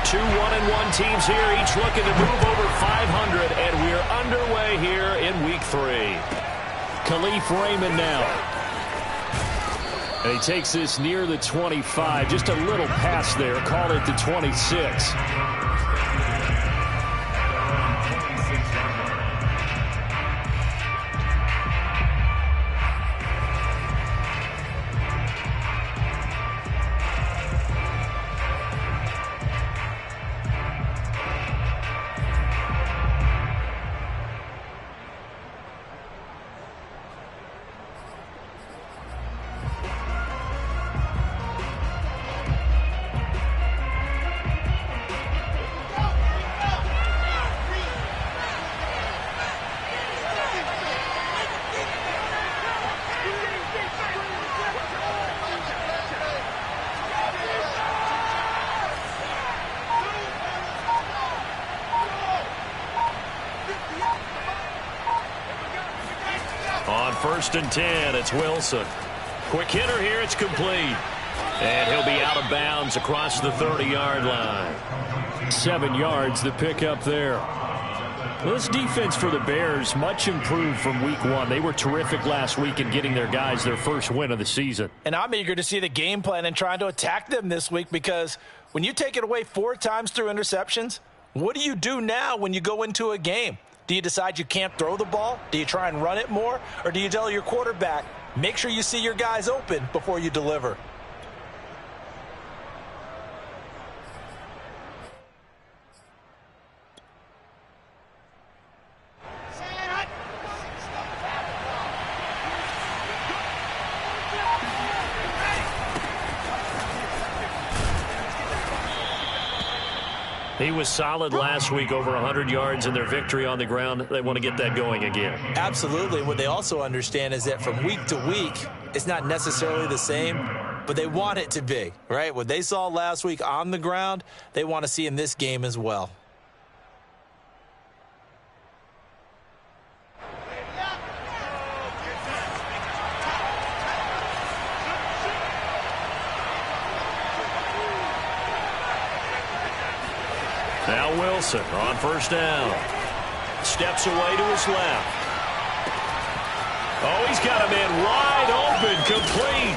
Two 1-1 teams here, each looking to move over 500, and we're underway here in Week 3. Khalif Raymond now. And he takes this near the 25. Just a little pass there. Call it the 26. On 1st and 10, it's Wilson. Quick hitter here, it's complete. And he'll be out of bounds across the 30-yard line. 7 yards the pick up there. Well, this defense for the Bears, much improved from Week 1. They were terrific last week in getting their guys their first win of the season. And I'm eager to see the game plan and trying to attack them this week, because when you take it away 4 times through interceptions, what do you do now when you go into a game? Do you decide you can't throw the ball? Do you try and run it more? Or do you tell your quarterback, make sure you see your guys open before you deliver? He was solid last week, over 100 yards in their victory on the ground. They want to get that going again. Absolutely. What they also understand is that from week to week, it's not necessarily the same, but they want it to be, right? What they saw last week on the ground, they want to see in this game as well. Now Wilson on 1st down. Steps away to his left. Oh, he's got a man wide open, complete.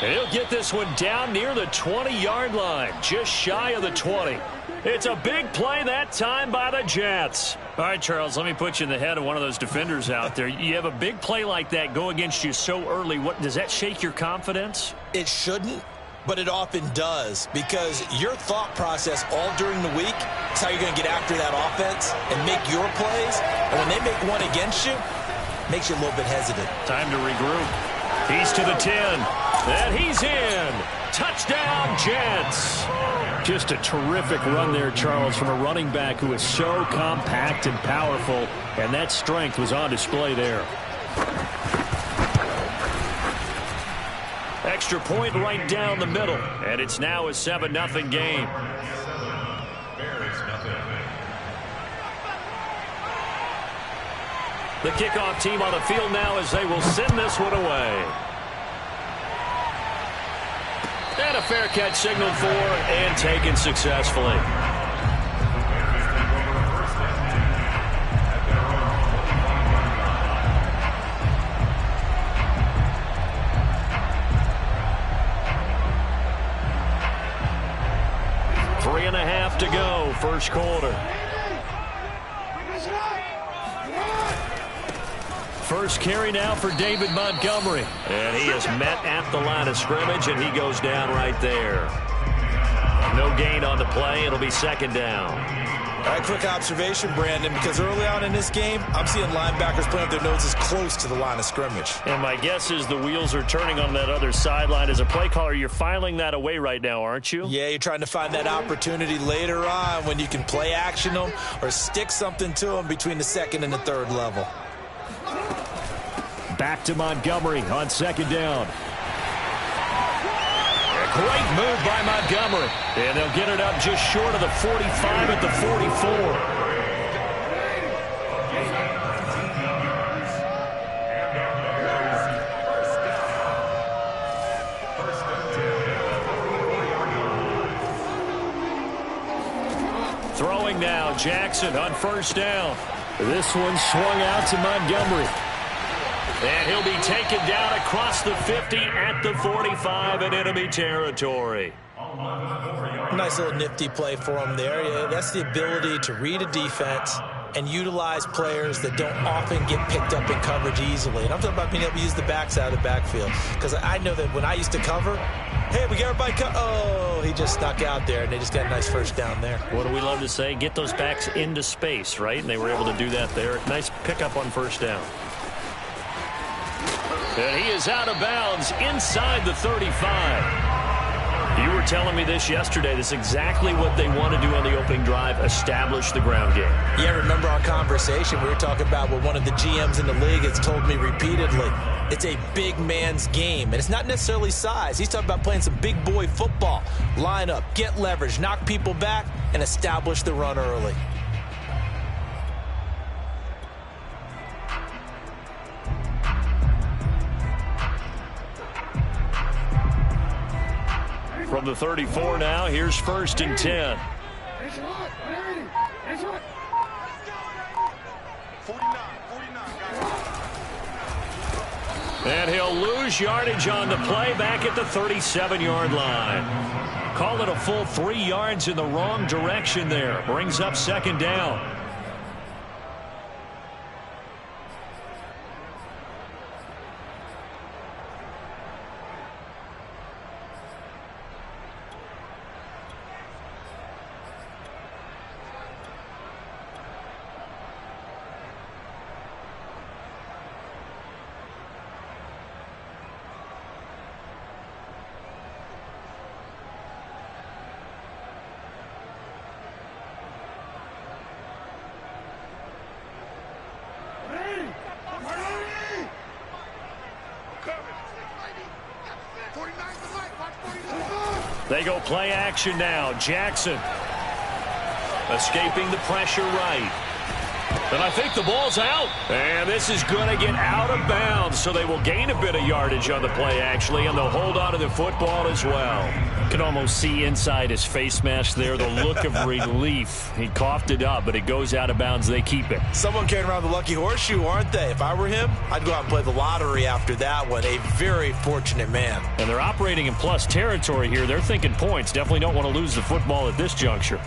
And he'll get this one down near the 20-yard line, just shy of the 20. It's a big play that time by the Jets. All right, Charles, let me put you in the head of one of those defenders out there. You have a big play like that go against you so early. What does that shake your confidence? It shouldn't, but it often does, because your thought process all during the week is how you're going to get after that offense and make your plays. And when they make one against you, it makes you a little bit hesitant. Time to regroup. He's to the 10, and he's in. Touchdown, Jets. Just a terrific run there, Charles, from a running back who is so compact and powerful, and that strength was on display there. Extra point right down the middle, and it's now a 7-0 game. The kickoff team on the field now as they will send this one away. And a fair catch signaled for and taken successfully. Three and a half to go, first quarter. First carry now for David Montgomery. And he is met at the line of scrimmage, and he goes down right there. No gain on the play. It'll be second down. All right, quick observation, Brandon, because early on in this game, I'm seeing linebackers putting up their noses close to the line of scrimmage. And my guess is the wheels are turning on that other sideline. As a play caller, you're filing that away right now, aren't you? Yeah, you're trying to find that opportunity later on when you can play action them or stick something to them between the second and the third level. Back to Montgomery on second down. A great move by Montgomery. And they'll get it up just short of the 45 at the 44. Throwing now, Jackson on first down. This one swung out to Montgomery. And he'll be taken down across the 50 at the 45 in enemy territory. Nice little nifty play for him there. Yeah, that's the ability to read a defense and utilize players that don't often get picked up in coverage easily. And I'm talking about being able to use the backside of the backfield. Because I know that when I used to cover, hey, we got everybody oh, he just snuck out there, and they just got a nice first down there. What do we love to say? Get those backs into space, right? And they were able to do that there. Nice pickup on first down. And he is out of bounds inside the 35. You were telling me this yesterday. This is exactly what they want to do on the opening drive, establish the ground game. Yeah, remember our conversation? We were talking about what one of the GMs in the league has told me repeatedly. It's a big man's game, and it's not necessarily size. He's talking about playing some big boy football. Line up, get leverage, knock people back, and establish the run early. From the 34 now, here's first and 10. And he'll lose yardage on the play back at the 37-yard line. Call it a full 3 yards in the wrong direction there. Brings up second down. They go play action now. Jackson escaping the pressure right. And I think the ball's out. And this is going to get out of bounds, so they will gain a bit of yardage on the play, actually, and they'll hold on to the football as well. You can almost see inside his face mask there the look of relief. He coughed it up, but it goes out of bounds. They keep it. Someone carrying around the lucky horseshoe, aren't they? If I were him, I'd go out and play the lottery after that one. A very fortunate man. And they're operating in plus territory here. They're thinking points. Definitely don't want to lose the football at this juncture.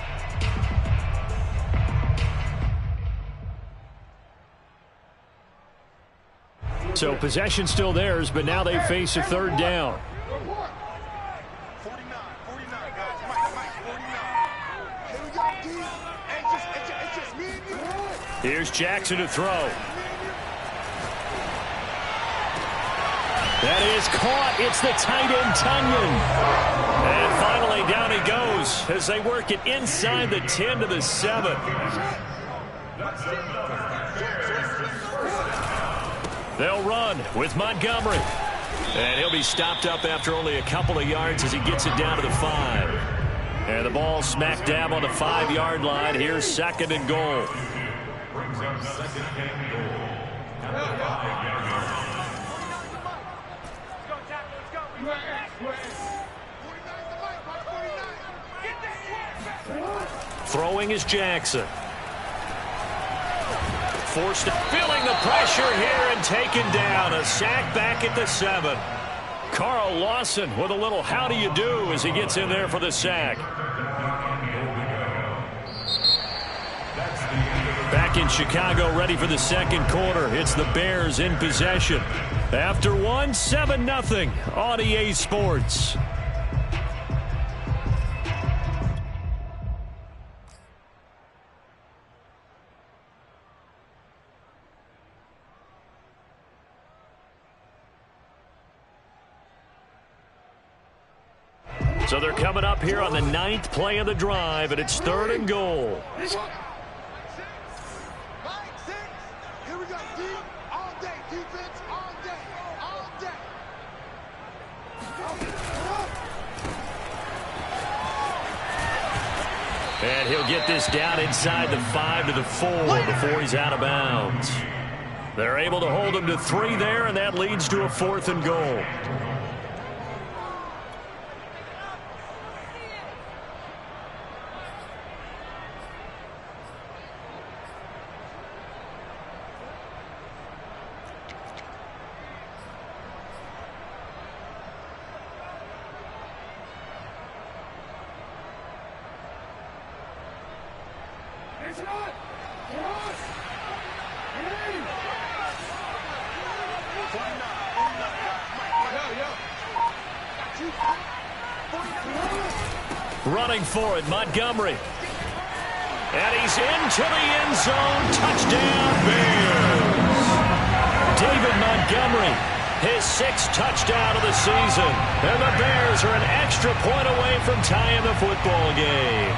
So possession still theirs, but now they face a third down. Here's Jackson to throw. That is caught. It's the tight end, Tunyon. And finally down he goes as they work it inside the 10 to the 7. They'll run with Montgomery. And he'll be stopped up after only a couple of yards as he gets it down to the 5. And the ball smack dab on the 5-yard line. Here's second and goal. Throwing is Jackson. Forced, feeling the pressure here and taken down. A sack back at the 7. Carl Lawson with a little how do you do as he gets in there for the sack. Back in Chicago, ready for the second quarter. It's the Bears in possession. After one, 7-0 on EA Sports. So they're coming up here on the 9th play of the drive, and it's third and goal. And he'll get this down inside the 5 to the 4 before he's out of bounds. They're able to hold him to 3 there, and that leads to a 4th and goal. Running for it, Montgomery. And he's into the end zone. Touchdown, Bears. David Montgomery, his 6th touchdown of the season. And the Bears are an extra point away from tying the football game.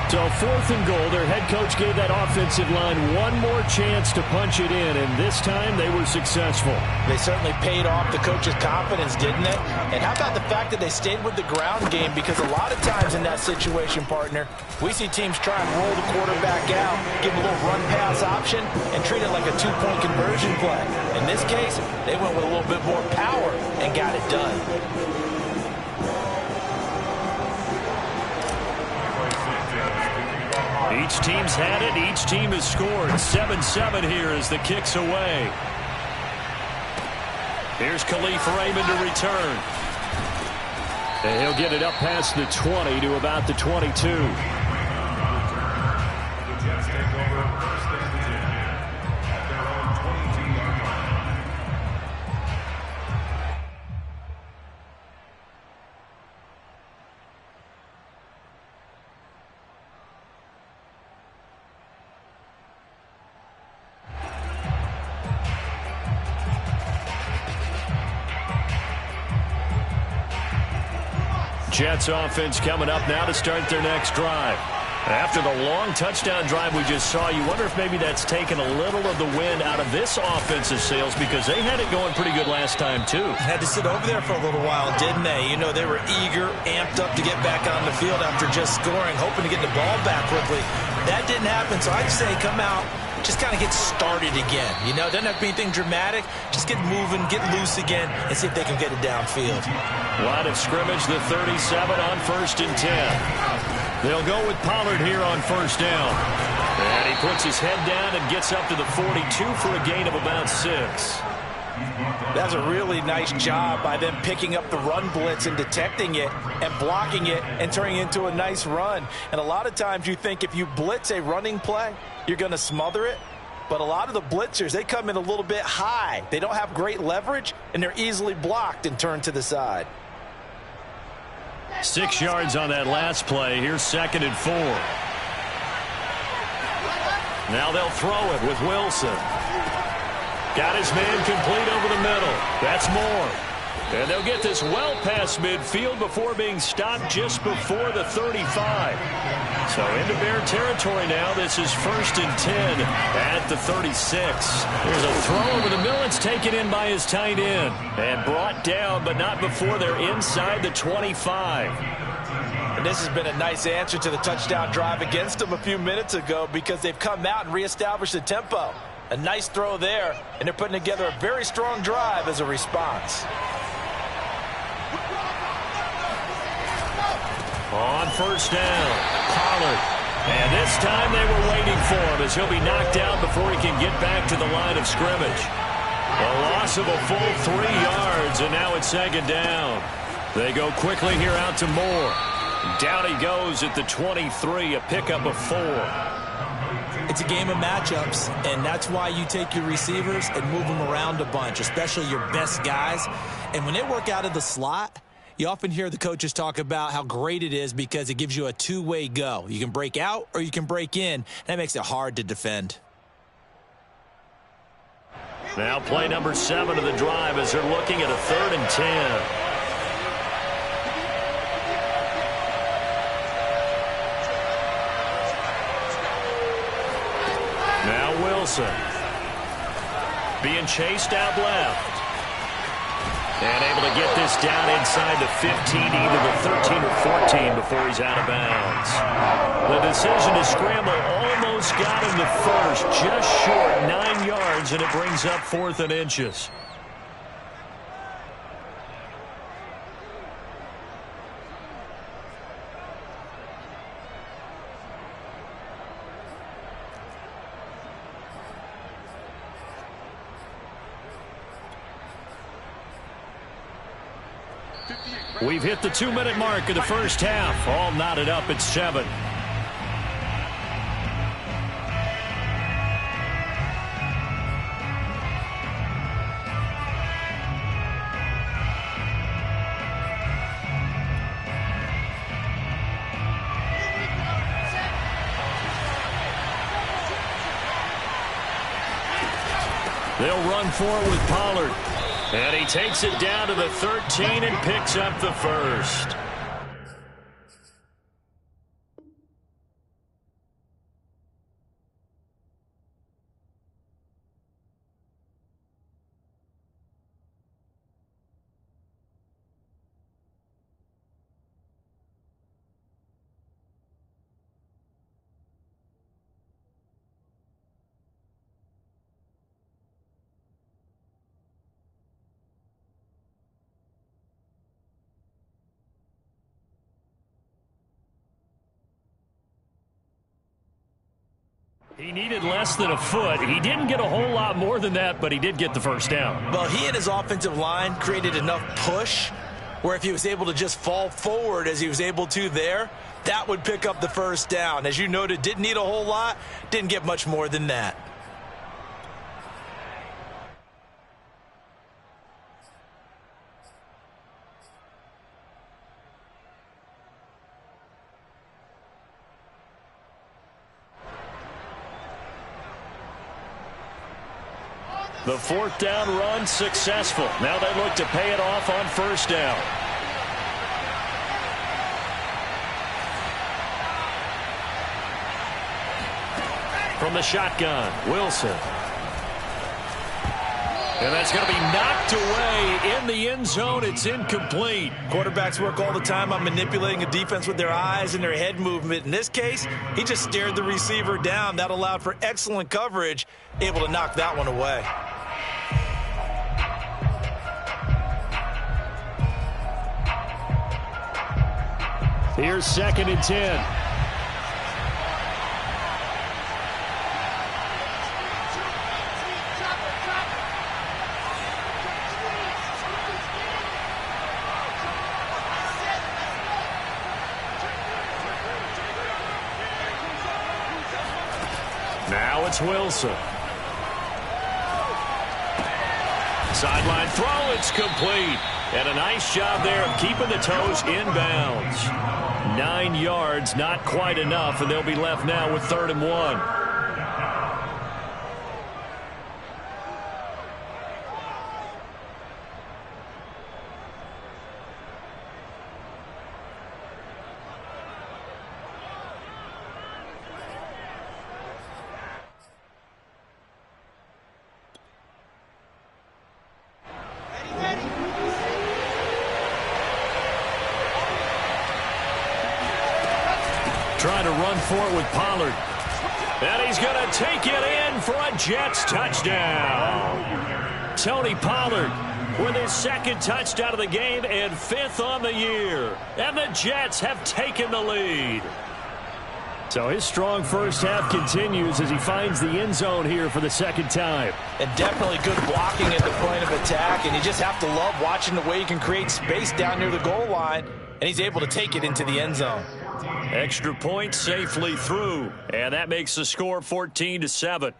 So 4th and goal, their head coach gave that offensive line one more chance to punch it in, and this time they were successful. They certainly paid off the coach's confidence, didn't it? And how about the fact that they stayed with the ground game? Because a lot of times in that situation, partner, we see teams try and roll the quarterback out, give him a little run-pass option, and treat it like a 2-point conversion play. In this case, they went with a little bit more power and got it done. Each team's had it. Each team has scored. 7-7 here as the kick's away. Here's Khalif Raymond to return. And he'll get it up past the 20 to about the 22. Jets offense coming up now to start their next drive. After the long touchdown drive we just saw, you wonder if maybe that's taken a little of the wind out of this offensive sails because they had it going pretty good last time, too. Had to sit over there for a little while, didn't they? You know, they were eager, amped up to get back on the field after just scoring, hoping to get the ball back quickly. That didn't happen, so I'd say come out, just kind of get started again. You know, doesn't have to be anything dramatic. Just get moving, get loose again, and see if they can get it downfield. Line of scrimmage, the 37 on 1st and 10. They'll go with Pollard here on 1st down. And he puts his head down and gets up to the 42 for a gain of about 6. That's a really nice job by them picking up the run blitz and detecting it and blocking it and turning it into a nice run. And a lot of times you think if you blitz a running play, you're going to smother it. But a lot of the blitzers, they come in a little bit high. They don't have great leverage, and they're easily blocked and turned to the side. 6 yards on that last play. Here's 2nd and 4. Now they'll throw it with Wilson. Got his man complete over the middle. That's Moore. And they'll get this well past midfield before being stopped just before the 35. So into Bear territory now. This is 1st and 10 at the 36. There's a throw over the middle. It's taken in by his tight end. And brought down, but not before they're inside the 25. And this has been a nice answer to the touchdown drive against them a few minutes ago because they've come out and reestablished the tempo. A nice throw there, and they're putting together a very strong drive as a response. On 1st down, Pollard. And this time they were waiting for him as he'll be knocked out before he can get back to the line of scrimmage. A loss of a full 3 yards, and now it's 2nd down. They go quickly here out to Moore. Down he goes at the 23, a pickup of 4. It's a game of matchups, and that's why you take your receivers and move them around a bunch, especially your best guys. And when they work out of the slot, you often hear the coaches talk about how great it is because it gives you a two-way go. You can break out or you can break in. That makes it hard to defend. Now play number 7 of the drive as they're looking at a 3rd and 10. Now Wilson being chased out left. And able to get this down inside the 15, either the 13 or 14 before he's out of bounds. The decision to scramble almost got him the first, just short 9 yards, and it brings up 4th and inches. We've hit the 2-minute mark of the first half. All knotted up at 7. They'll run for it with Pollard. And he takes it down to the 13 and picks up the first. He needed less than a foot. He didn't get a whole lot more than that, but he did get the first down. Well, he and his offensive line created enough push where if he was able to just fall forward as he was able to there, that would pick up the first down. As you noted, didn't need a whole lot, didn't get much more than that. The fourth down run successful. Now they look to pay it off on first down. From the shotgun, Wilson. And that's going to be knocked away in the end zone. It's incomplete. Quarterbacks work all the time on manipulating a defense with their eyes and their head movement. In this case, he just stared the receiver down. That allowed for excellent coverage, able to knock that one away. Here's 2nd and 10. Now it's Wilson. Sideline throw, it's complete. And a nice job there of keeping the toes inbounds. 9 yards, not quite enough, and they'll be left now with 3rd and 1. Trying to run for it with Pollard. And he's going to take it in for a Jets touchdown. Tony Pollard with his 2nd touchdown of the game and 5th on the year. And the Jets have taken the lead. So his strong first half continues as he finds the end zone here for the 2nd time. And definitely good blocking at the point of attack. And you just have to love watching the way he can create space down near the goal line. And he's able to take it into the end zone. Extra point safely through. And that makes the score 14-7.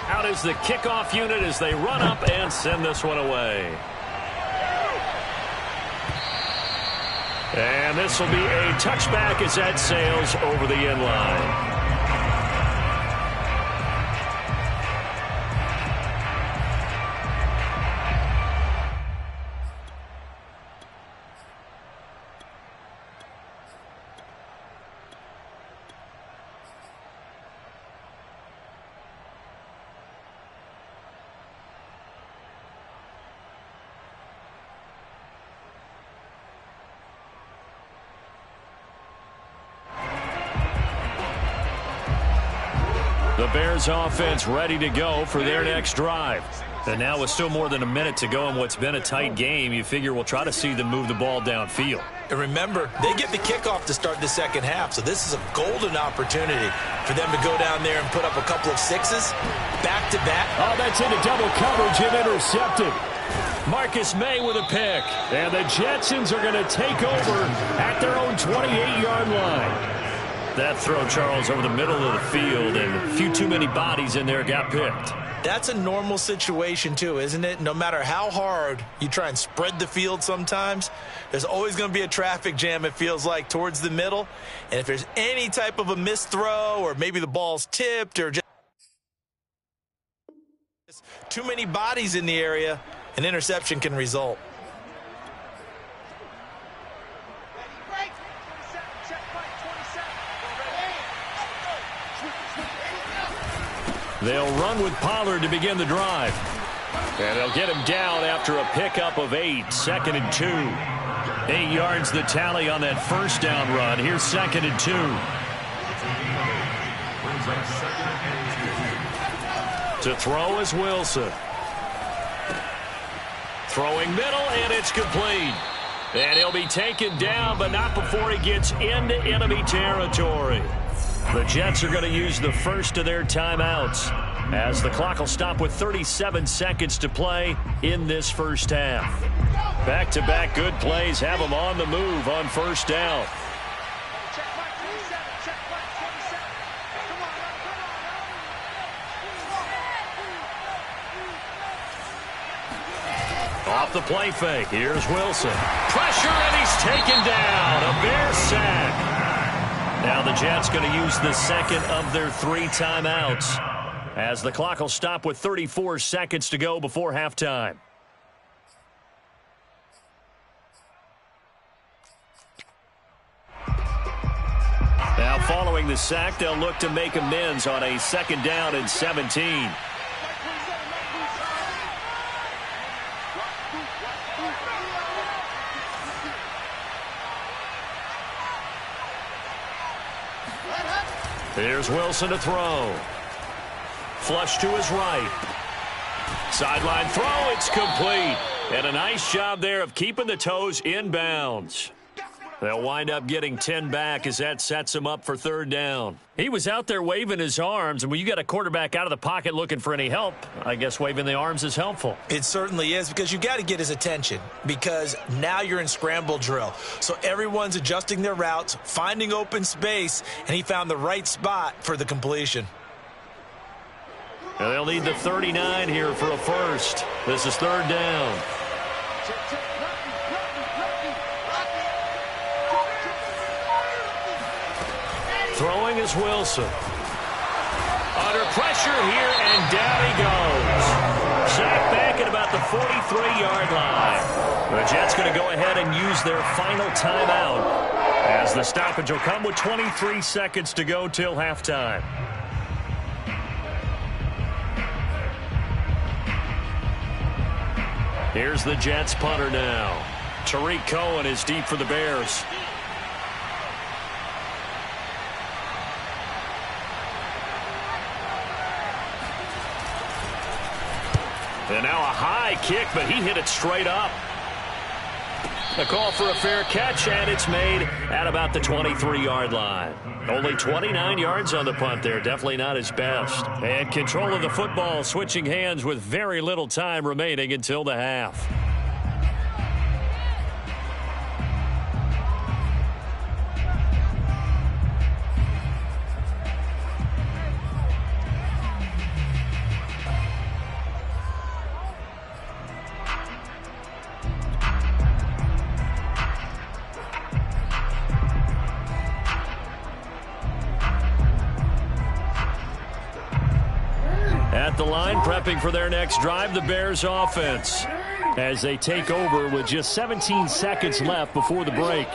Out is the kickoff unit as they run up and send this one away. And this will be a touchback as that sails over the end line. The Bears offense ready to go for their next drive. And now with still more than a minute to go in what's been a tight game, you figure we'll try to see them move the ball downfield. And remember, they get the kickoff to start the second half, so this is a golden opportunity for them to go down there and put up a couple of sixes back-to-back. Oh, that's into double coverage and intercepted. Marcus May with a pick. And the Jetsons are going to take over at their own 28-yard line. That throw, Charles, over the middle of the field, and a few too many bodies in there got picked. That's a normal situation, too, isn't it? No matter how hard you try and spread the field sometimes, there's always going to be a traffic jam, it feels like, towards the middle. And if there's any type of a missed throw or maybe the ball's tipped or just too many bodies in the area, an interception can result. They'll run with Pollard to begin the drive. And they'll get him down after a pickup of 8, 2nd and 2. 8 yards the tally on that first down run. Here's 2nd and 2. To throw is Wilson. Throwing middle, and it's complete. And he'll be taken down, but not before he gets into enemy territory. The Jets are going to use the first of their timeouts as the clock will stop with 37 seconds to play in this first half. Back-to-back good plays have them on the move on first down. Off the play fake, here's Wilson. Pressure, and he's taken down. A Bear sack. Now the Jets going to use the second of their 3 timeouts as the clock will stop with 34 seconds to go before halftime. Now following the sack, they'll look to make amends on a 2nd down and 17. Here's Wilson to throw. Flush to his right. Sideline throw, it's complete. And a nice job there of keeping the toes in bounds. They'll wind up getting 10 back as that sets him up for 3rd down. He was out there waving his arms, and when you got a quarterback out of the pocket looking for any help, I guess waving the arms is helpful. It certainly is, because you got to get his attention, because now you're in scramble drill. So everyone's adjusting their routes, finding open space, and he found the right spot for the completion. And they'll need the 39 here for a first. This is 3rd down. Throwing is Wilson. Under pressure here, and down he goes. Sacked back at about the 43-yard line. The Jets going to go ahead and use their final timeout as the stoppage will come with 23 seconds to go till halftime. Here's the Jets punter now. Tariq Cohen is deep for the Bears. And now a high kick, but he hit it straight up. A call for a fair catch, and it's made at about the 23-yard line. Only 29 yards on the punt there. Definitely not his best. And control of the football switching hands with very little time remaining until the half. At the line, prepping for their next drive, the Bears offense, as they take over with just 17 seconds left before the break.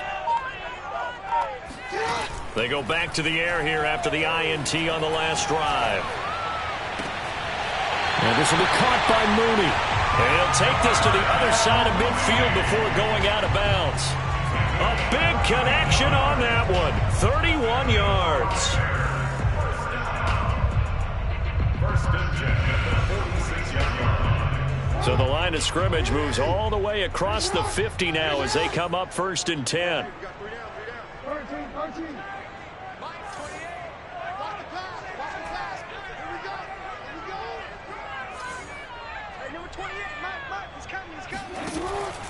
They go back to the air here after the INT on the last drive. And this will be caught by Mooney. And he'll take this to the other side of midfield before going out of bounds. A big connection on that one. 31 yards. So the line of scrimmage moves all the way across the 50 now as they come up 1st and 10.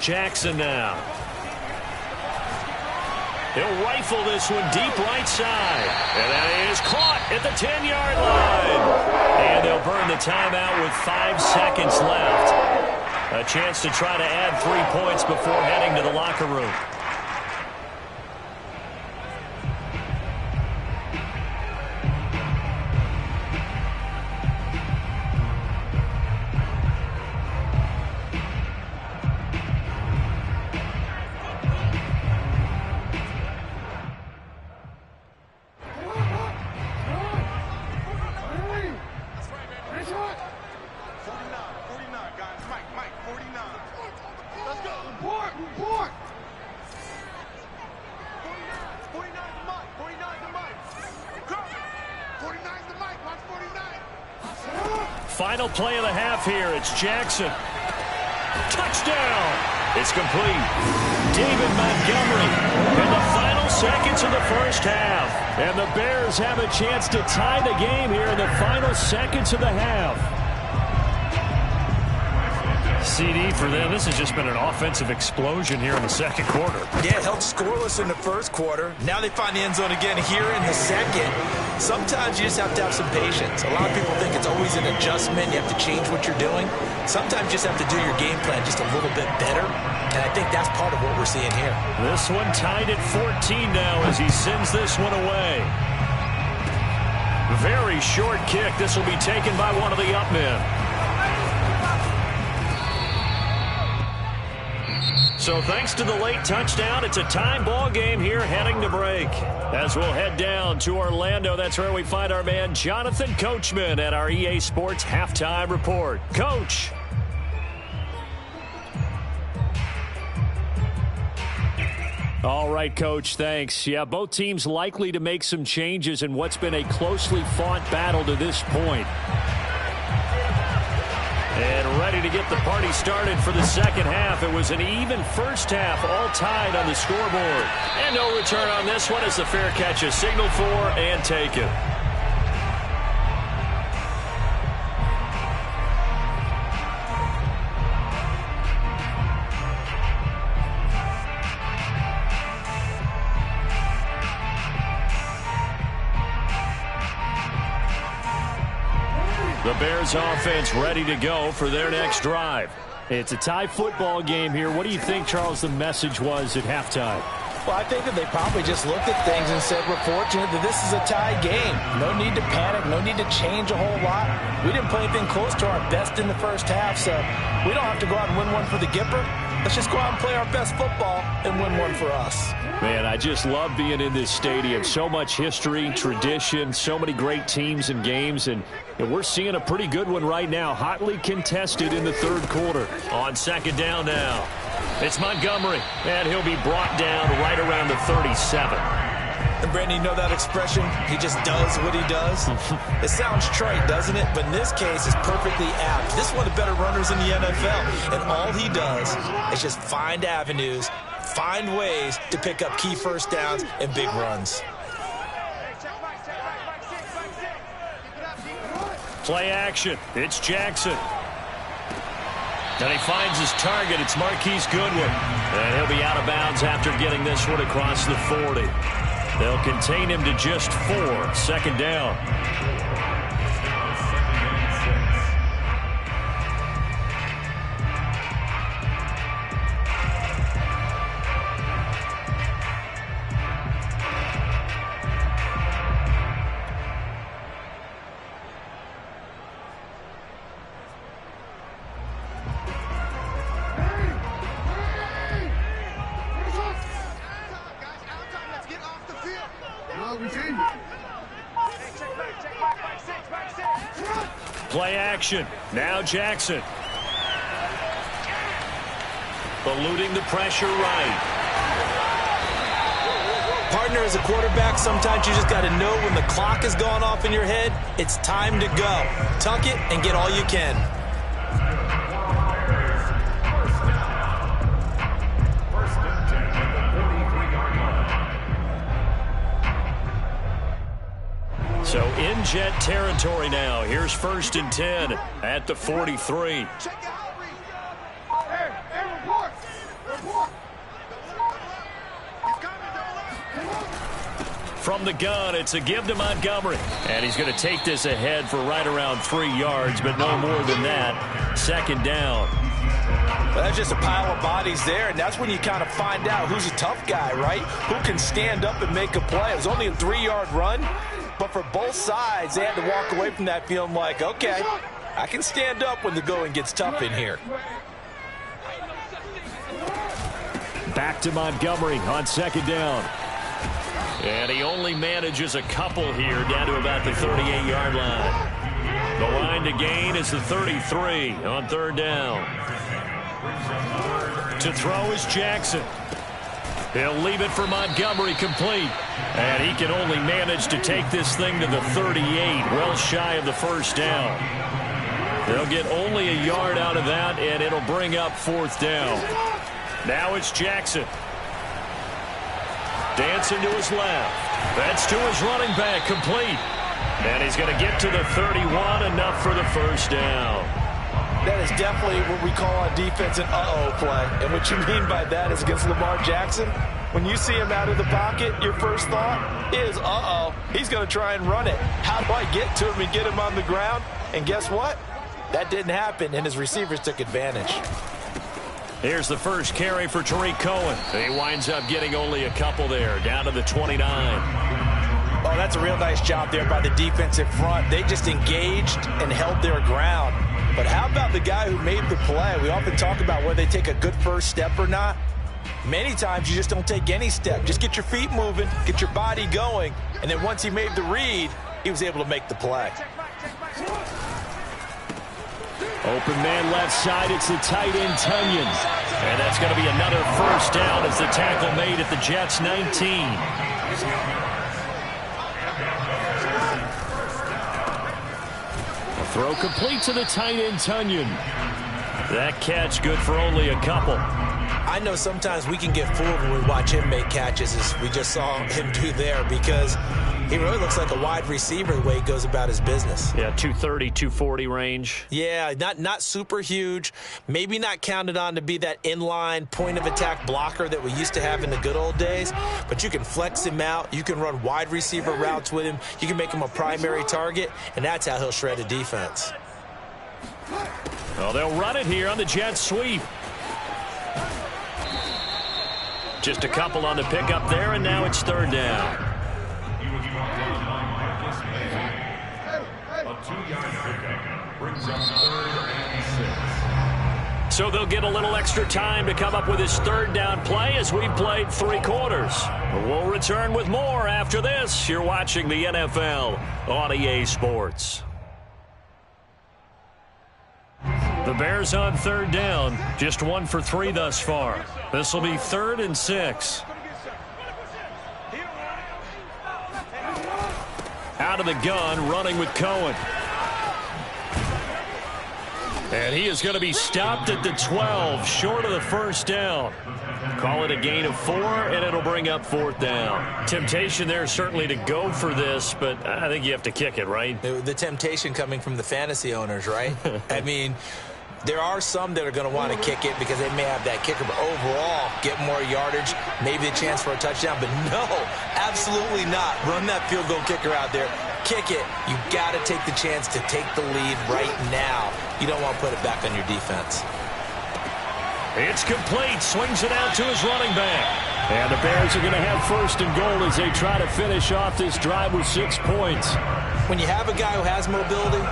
Jackson now. He'll rifle this one deep right side. And that is caught at the 10-yard line. And they'll burn the timeout with 5 seconds left. A chance to try to add 3 points before heading to the locker room. Final play of the half here. It's Jackson. Touchdown. It's complete. David Montgomery in the final seconds of the first half. And the Bears have a chance to tie the game here in the final seconds of the half. CD for them. This has just been an offensive explosion here in the second quarter. Yeah, held scoreless in the first quarter. Now they find the end zone again here in the second. Sometimes you just have to have some patience. A lot of people think it's always an adjustment. You have to change what you're doing. Sometimes you just have to do your game plan just a little bit better. And I think that's part of what we're seeing here. This one tied at 14 now as he sends this one away. Very short kick. This will be taken by one of the up men. So thanks to the late touchdown, it's a tie ball game here heading to break. As we'll head down to Orlando, that's where we find our man Jonathan Coachman at our EA Sports Halftime Report. Coach. All right, Coach, thanks. Yeah, both teams likely to make some changes in what's been a closely fought battle to this point. And ready to get the party started for the second half. It was an even first half, all tied on the scoreboard. And no return on this one as the fair catch is signaled for and taken. The Bears offense ready to go for their next drive. It's a tie football game here. What do you think, Charles, the message was at halftime? Well, I think that they probably just looked at things and said, we're fortunate that this is a tie game. No need to panic. No need to change a whole lot. We didn't play anything close to our best in the first half, so we don't have to go out and win one for the Gipper. Let's just go out and play our best football and win one for us. Man, I just love being in this stadium. So much history, tradition, so many great teams and games, and we're seeing a pretty good one right now. Hotly contested in the third quarter. On second down now, it's Montgomery, and he'll be brought down right around the 37. And, Brandon, you know that expression? He just does what he does? It sounds trite, doesn't it? But in this case, it's perfectly apt. This is one of the better runners in the NFL. And all he does is just find avenues, find ways to pick up key first downs and big runs. Play action. It's Jackson. And he finds his target. It's Marquise Goodwin. And he'll be out of bounds after getting this one across the 40. They'll contain him to just 4. Second down. Play action. Now Jackson. Eluding the pressure right. Partner, as a quarterback, sometimes you just got to know when the clock has gone off in your head, it's time to go. Tuck it and get all you can. So in Jet territory now. Here's 1st and 10 at the 43. From the gun, it's a give to Montgomery. And he's going to take this ahead for right around 3 yards, but no more than that. Second down. Well, that's just a pile of bodies there, and that's when you kind of find out who's a tough guy, right? Who can stand up and make a play. It was only a 3-yard run, but for both sides, they had to walk away from that feeling like, okay, I can stand up when the going gets tough in here. Back to Montgomery on second down. And he only manages a couple here down to about the 38-yard line. The line to gain is the 33 on third down. To throw is Jackson. He'll leave it for Montgomery complete. And he can only manage to take this thing to the 38, well shy of the first down. They'll get only a yard out of that, and it'll bring up fourth down. Now it's Jackson. Dancing to his left. That's to his running back, complete. And he's going to get to the 31, enough for the first down. That is definitely what we call on defense an uh-oh play. And what you mean by that is against Lamar Jackson, when you see him out of the pocket, your first thought is, uh-oh, he's going to try and run it. How do I get to him and get him on the ground? And guess what? That didn't happen, and his receivers took advantage. Here's the first carry for Tariq Cohen. He winds up getting only a couple there, down to the 29. Oh, that's a real nice job there by the defensive front. They just engaged and held their ground. But how about the guy who made the play? We often talk about whether they take a good first step or not. Many times you just don't take any step. Just get your feet moving, get your body going, and then once he made the read, he was able to make the play. Open man left side, it's the tight end Tonyan. And that's going to be another first down as the tackle made at the Jets' 19. Throw complete to the tight end Tonyan. That catch good for only a couple. I know sometimes we can get fooled when we watch him make catches, as we just saw him do there, because he really looks like a wide receiver the way he goes about his business. Yeah, 230, 240 range. Yeah, not super huge. Maybe not counted on to be that inline point-of-attack blocker that we used to have in the good old days. But you can flex him out. You can run wide receiver routes with him. You can make him a primary target, and that's how he'll shred a defense. Well, they'll run it here on the Jets sweep. Just a couple on the pickup there, and now it's third down. So they'll get a little extra time to come up with his third down play as we've played 3 quarters. We'll return with more after this. You're watching the NFL on EA Sports. The Bears on third down, just 1 for 3 thus far. This will be 3rd and 6. Out of the gun, running with Cohen. And he is going to be stopped at the 12, short of the first down. Call it a gain of 4, and it'll bring up 4th down. Temptation there certainly to go for this, but I think you have to kick it, right? The temptation coming from the fantasy owners, right? I mean, there are some that are going to want to kick it because they may have that kicker, but overall, get more yardage, maybe a chance for a touchdown. But no, absolutely not. Run that field goal kicker out there. Kick it. You got to take the chance to take the lead right now. You don't want to put it back on your defense. It's complete. Swings it out to his running back. And the Bears are going to have 1st and goal as they try to finish off this drive with 6 points. When you have a guy who has mobility,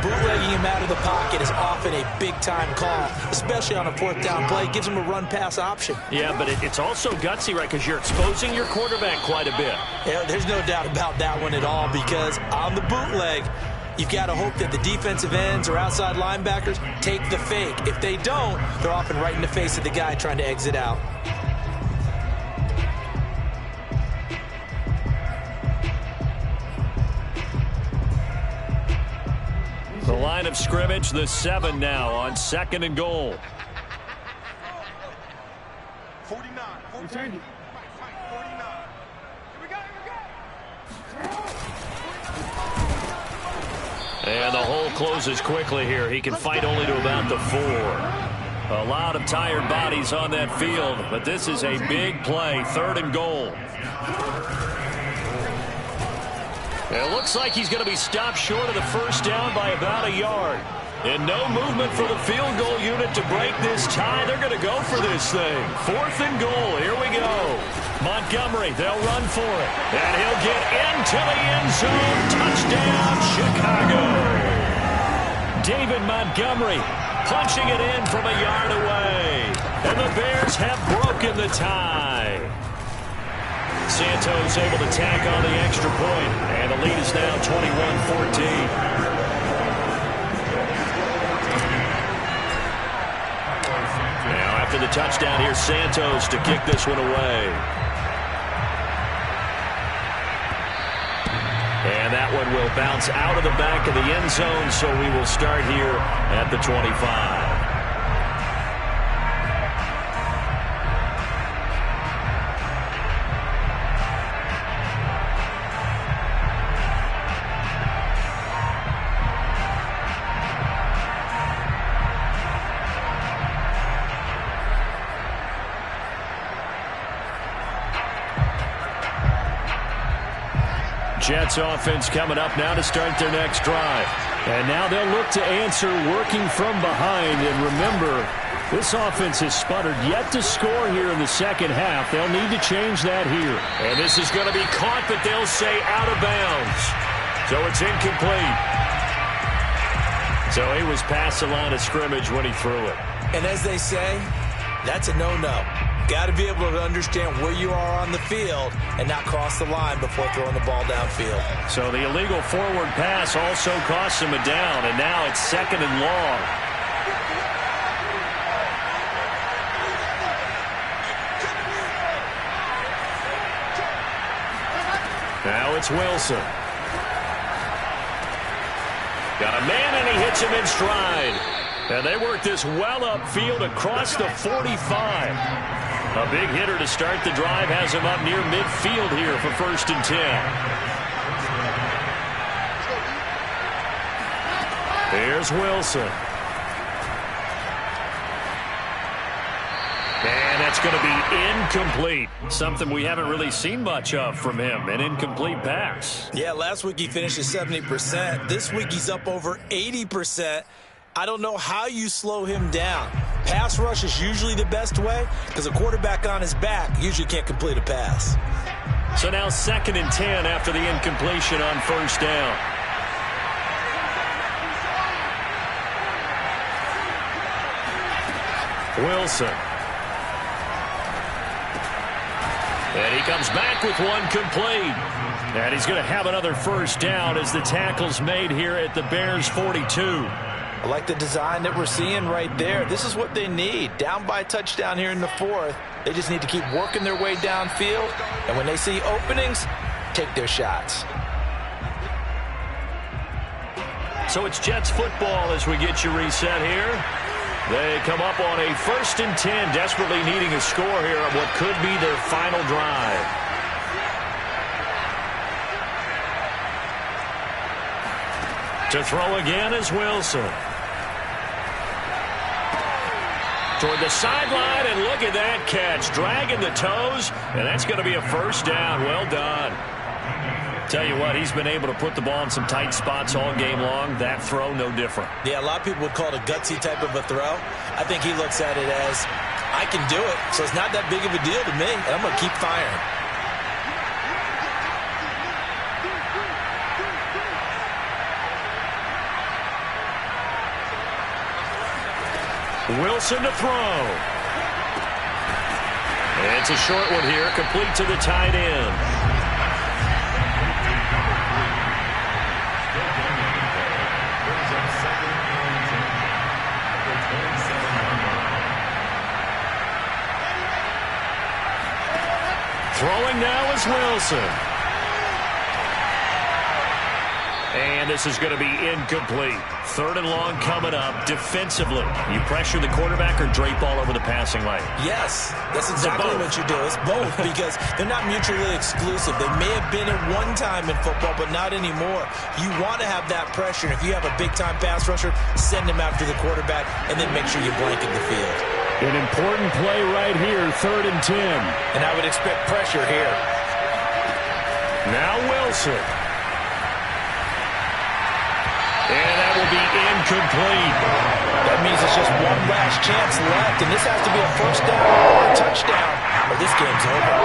bootlegging him out of the pocket is often a big-time call, especially on a 4th down play. It gives him a run-pass option. Yeah, but it's also gutsy, right, because you're exposing your quarterback quite a bit. Yeah, there's no doubt about that one at all, because on the bootleg, you've got to hope that the defensive ends or outside linebackers take the fake. If they don't, they're often right in the face of the guy trying to exit out. The line of scrimmage, the 7 now on 2nd and goal. 49. 49. Here we go. And the hole closes quickly here. He can fight only to about the 4. A lot of tired bodies on that field, but this is a big play. 3rd and goal. It looks like he's going to be stopped short of the first down by about a yard. And no movement for the field goal unit to break this tie. They're going to go for this thing. 4th and goal. Here we go. Montgomery, they'll run for it. And he'll get into the end zone. Touchdown, Chicago. David Montgomery punching it in from a yard away. And the Bears have broken the tie. Santos able to tack on the extra point. And the lead is now 21-14. After the touchdown, here's Santos to kick this one away. And that one will bounce out of the back of the end zone, so we will start here at the 25. Jets offense coming up now to start their next drive. And now they'll look to answer working from behind. And remember, this offense has sputtered yet to score here in the second half. They'll need to change that here. And this is going to be caught, but they'll say out of bounds. So it's incomplete. So he was past the line of scrimmage when he threw it. And as they say, that's a no-no. Got to be able to understand where you are on the field and not cross the line before throwing the ball downfield. So the illegal forward pass also cost him a down, and now it's 2nd and long. Now it's Wilson. Got a man, and he hits him in stride. And they work this well upfield across the 45. A big hitter to start the drive has him up near midfield here for 1st and 10. Here's Wilson. And that's going to be incomplete. Something we haven't really seen much of from him, an incomplete pass. Yeah, last week he finished at 70%. This week he's up over 80%. I don't know how you slow him down. Pass rush is usually the best way because a quarterback on his back usually can't complete a pass. So now 2nd and 10 after the incompletion on 1st down. Wilson. And he comes back with one complete. And he's going to have another 1st down as the tackle's made here at the Bears 42. I like the design that we're seeing right there. This is what they need. Down by a touchdown here in the 4th. They just need to keep working their way downfield. And when they see openings, take their shots. So it's Jets football as we get you reset here. They come up on a 1st and 10, desperately needing a score here on what could be their final drive. To throw again is Wilson. Toward the sideline, and look at that catch. Dragging the toes, and that's going to be a 1st down. Well done. Tell you what, he's been able to put the ball in some tight spots all game long. That throw, no different. Yeah, a lot of people would call it a gutsy type of a throw. I think he looks at it as, I can do it, so it's not that big of a deal to me, and I'm going to keep firing. Wilson to throw. It's a short one here, complete to the tight end. Throwing now is Wilson. And this is going to be incomplete. 3rd and long coming up defensively. You pressure the quarterback or drape all over the passing lane? Yes, that's exactly what you do. It's both because they're not mutually exclusive. They may have been at one time in football, but not anymore. You want to have that pressure. And if you have a big-time pass rusher, send him after the quarterback and then make sure you blanket the field. An important play right here, 3rd and 10. And I would expect pressure here. Now Wilson. to be incomplete. That means it's just one last chance left, and this has to be a first down or a touchdown, or this game's over.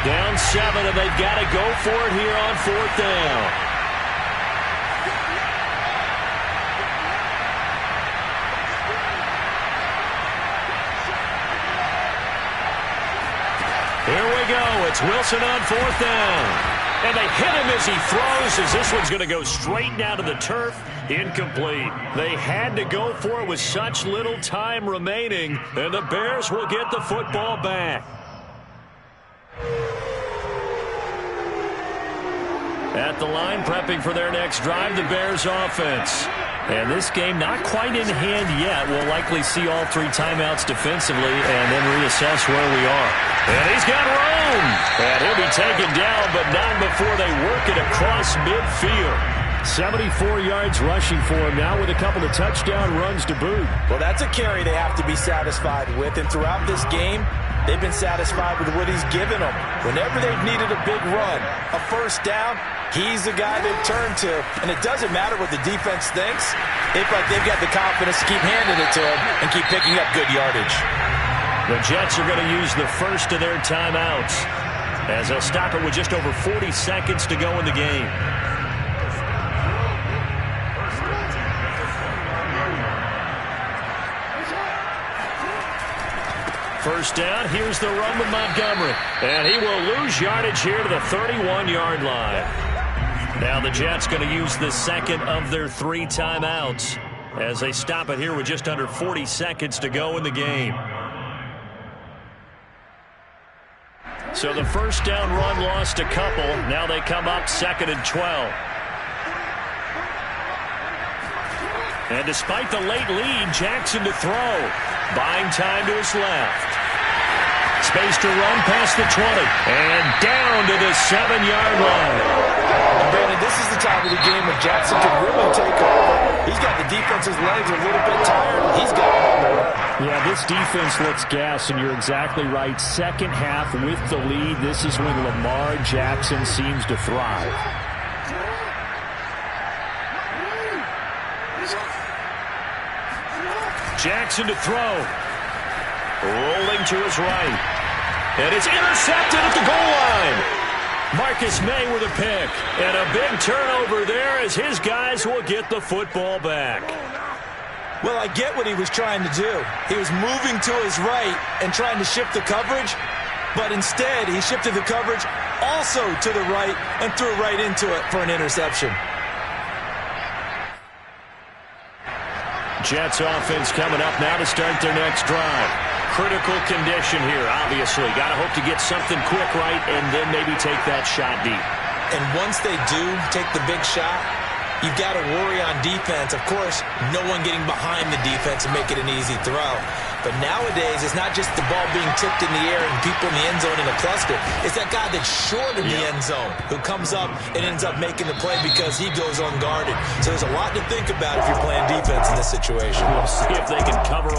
Down 7, and they've got to go for it here on 4th down. Here we go. It's Wilson on 4th down. And they hit him as he throws, as this one's going to go straight down to the turf. Incomplete. They had to go for it with such little time remaining, and the Bears will get the football back. At the line, prepping for their next drive, the Bears offense. And this game not quite in hand yet. We'll likely see all 3 timeouts defensively and then reassess where we are. And he's got room. And he'll be taken down, but not before they work it across midfield. 74 yards rushing for him now with a couple of touchdown runs to boot. Well, that's a carry they have to be satisfied with. And throughout this game, they've been satisfied with what he's given them. Whenever they've needed a big run, a first down, he's the guy they've turned to. And it doesn't matter what the defense thinks. They feel like they've got the confidence to keep handing it to him and keep picking up good yardage. The Jets are going to use the first of their timeouts as they'll stop it with just over 40 seconds to go in the game. First down, here's the run with Montgomery. And he will lose yardage here to the 31-yard line. Now the Jets going to use the second of their 3 timeouts as they stop it here with just under 40 seconds to go in the game. So the first down run lost a couple. Now they come up 2nd and 12. And despite the late lead, Jackson to throw. Buying time to his left. Space to run past the 20. And down to the 7-yard line. Brandon, this is the time of the game when Jackson can really take over. He's got the defense's legs a little bit tired. He's got him on the run. Yeah, this defense looks gassed, and you're exactly right. Second half with the lead, this is when Lamar Jackson seems to thrive. Jackson to throw. Rolling to his right. And it's intercepted at the goal line. Marcus May with a pick. And a big turnover there as his guys will get the football back. Well, I get what he was trying to do. He was moving to his right and trying to shift the coverage. But instead, he shifted the coverage also to the right and threw right into it for an interception. Jets offense coming up now to start their next drive. Critical condition here, obviously. Got to hope to get something quick right and then maybe take that shot deep. And once they do take the big shot, you've got to worry on defense. Of course, no one getting behind the defense and make it an easy throw. But nowadays, it's not just the ball being tipped in the air and people in the end zone in a cluster. It's that guy that's short in the end zone who comes up and ends up making the play because he goes unguarded. So there's a lot to think about if you're playing defense in this situation. We'll see if they can cover